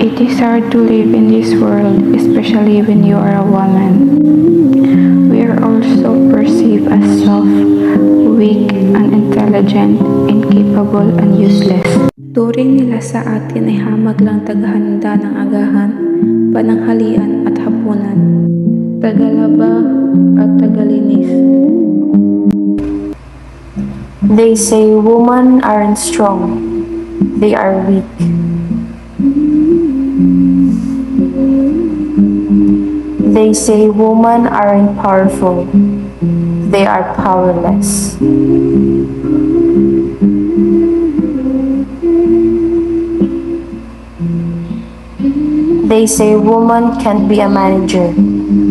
It is hard to live in this world, especially when you are a woman. We are also perceived as soft, weak, unintelligent, incapable, and useless. Turing nila sa atin ay hamag lang taghanda ng agahan, pananghalian at hapunan, tagalaba at tagalinis. They say women aren't strong, they are weak. They say women aren't powerful, they are powerless. They say women can't be a manager,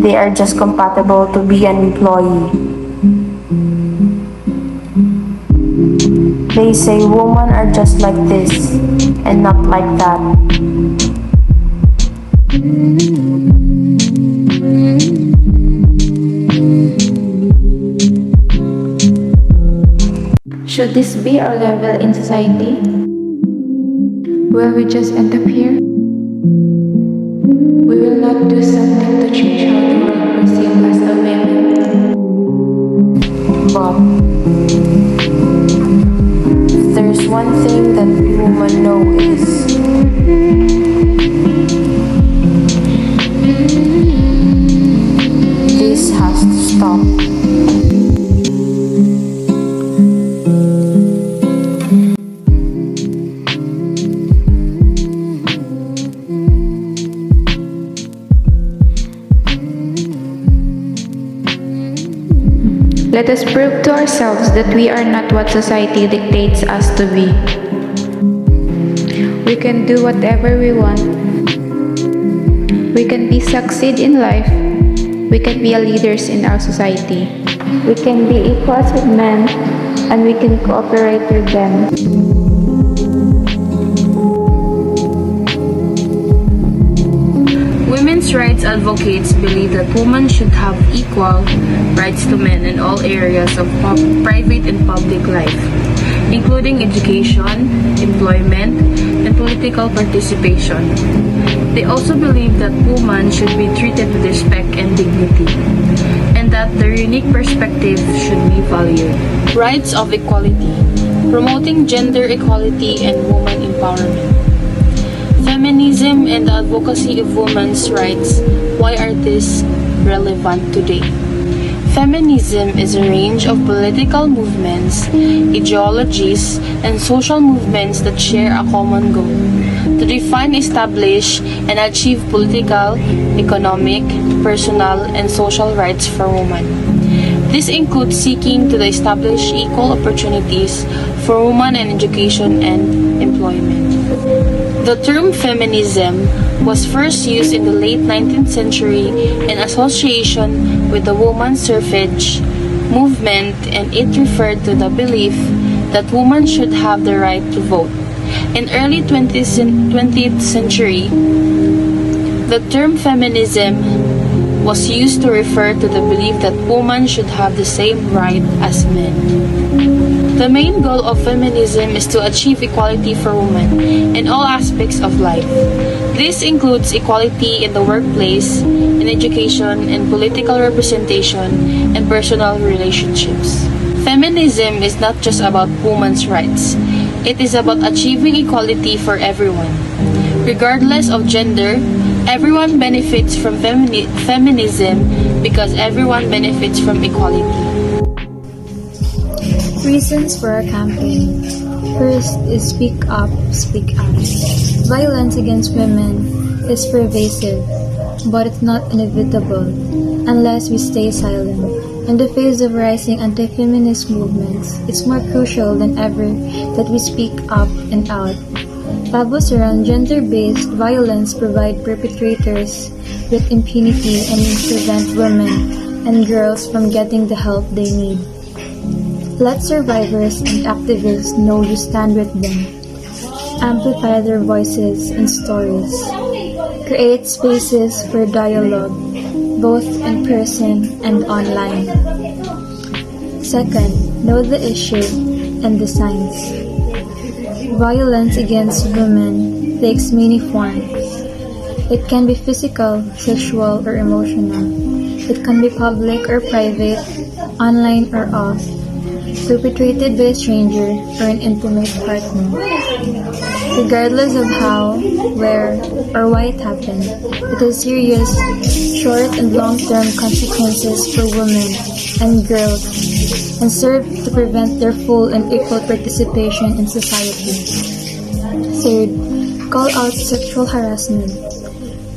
they are just compatible to be an employee. They say women are just like this and not like that. Should this be our level in society? Will we just end up here? We will not do something to change how the world perceives us as women. But there's one thing that women know is this has to stop. Let us prove to ourselves that we are not what society dictates us to be. We can do whatever we want. We can succeed in life. We can be leaders in our society. We can be equals with men, and we can cooperate with them. Women's rights advocates believe that women should have equal rights to men in all areas of private and public life, including education, employment, and political participation. They also believe that women should be treated with respect and dignity, and that their unique perspective should be valued. Rights of equality, promoting gender equality and women empowerment. Feminism and the advocacy of women's rights. Why are these relevant today? Feminism is a range of political movements, ideologies, and social movements that share a common goal to define, establish, and achieve political, economic, personal, and social rights for women. This includes seeking to establish equal opportunities for women in education and employment. The term feminism was first used in the late 19th century in association with the women's suffrage movement, and it referred to the belief that women should have the right to vote. In early 20th century, the term feminism was used to refer to the belief that women should have the same right as men. The main goal of feminism is to achieve equality for women in all aspects of life. This includes equality in the workplace, in education, in political representation, and personal relationships. Feminism is not just about women's rights. It is about achieving equality for everyone. Regardless of gender, everyone benefits from feminism because everyone benefits from equality. Reasons for our campaign. First is speak up, speak out. Violence against women is pervasive, but it's not inevitable unless we stay silent. In the face of rising anti-feminist movements, it's more crucial than ever that we speak up and out. Taboos around gender-based violence provide perpetrators with impunity and prevent women and girls from getting the help they need. Let survivors and activists know you stand with them. Amplify their voices and stories. Create spaces for dialogue, both in person and online. Second, know the issue and the signs. Violence against women takes many forms. It can be physical, sexual, or emotional. It can be public or private, online or off, perpetrated by a stranger or an intimate partner. Regardless of how, where, or why it happened, it has serious short and long-term consequences for women and girls and serve to prevent their full and equal participation in society. Third, call out sexual harassment.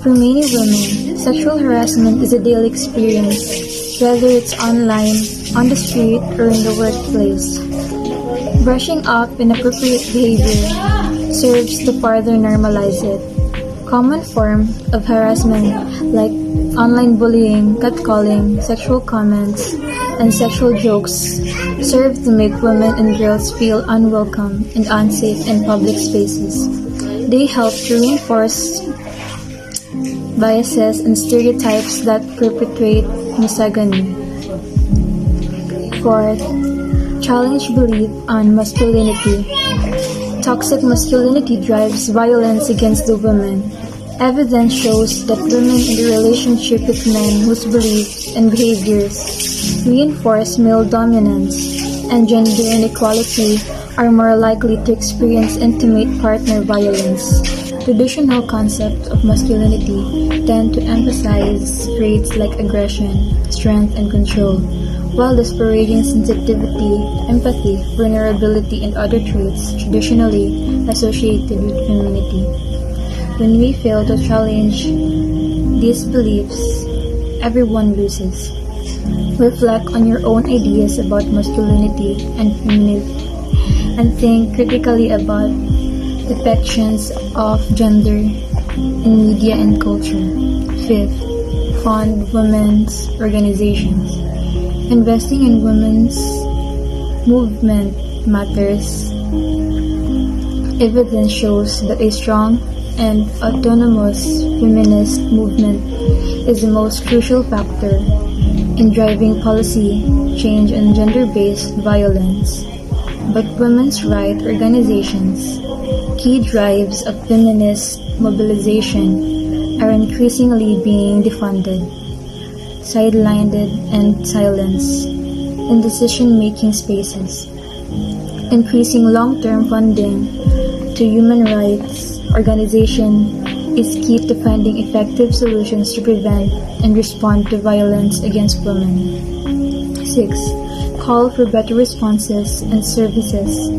For many women, sexual harassment is a daily experience, whether it's online, on the street, or in the workplace. Brushing off inappropriate behavior serves to further normalize it. Common forms of harassment like online bullying, catcalling, sexual comments, and sexual jokes serve to make women and girls feel unwelcome and unsafe in public spaces. They help to reinforce biases and stereotypes that perpetuate misogyny. Fourth, challenge belief on masculinity. Toxic masculinity drives violence against the women. Evidence shows that women in a relationship with men whose beliefs and behaviors reinforce male dominance and gender inequality are more likely to experience intimate partner violence. Traditional concepts of masculinity tend to emphasize traits like aggression, strength, and control, while disparaging sensitivity, empathy, vulnerability, and other traits traditionally associated with femininity. When we fail to challenge these beliefs, everyone loses. Reflect on your own ideas about masculinity and femininity, and think critically about depictions of gender in media and culture. Fifth, fund women's organizations. Investing in women's movement matters. Evidence shows that a strong and autonomous feminist movement is the most crucial factor in driving policy change on gender-based violence. But women's rights organizations, key drives of feminist mobilization, are increasingly being defunded, sidelined, and silenced in decision-making spaces. Increasing long-term funding to human rights organizations is key to finding effective solutions to prevent and respond to violence against women. 6. Call for better responses and services.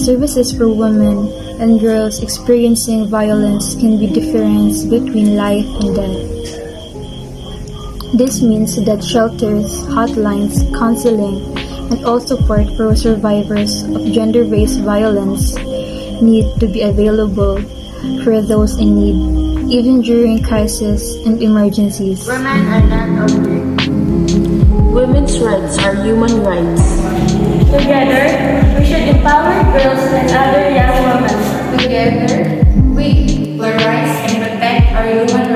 Services for women and girls experiencing violence can be difference between life and death. This means that shelters, hotlines, counseling, and all support for survivors of gender-based violence need to be available for those in need, even during crises and emergencies. Women are not objects. Women's rights are human rights. Together, we should empower girls and other young women. Together, we will rise and protect our human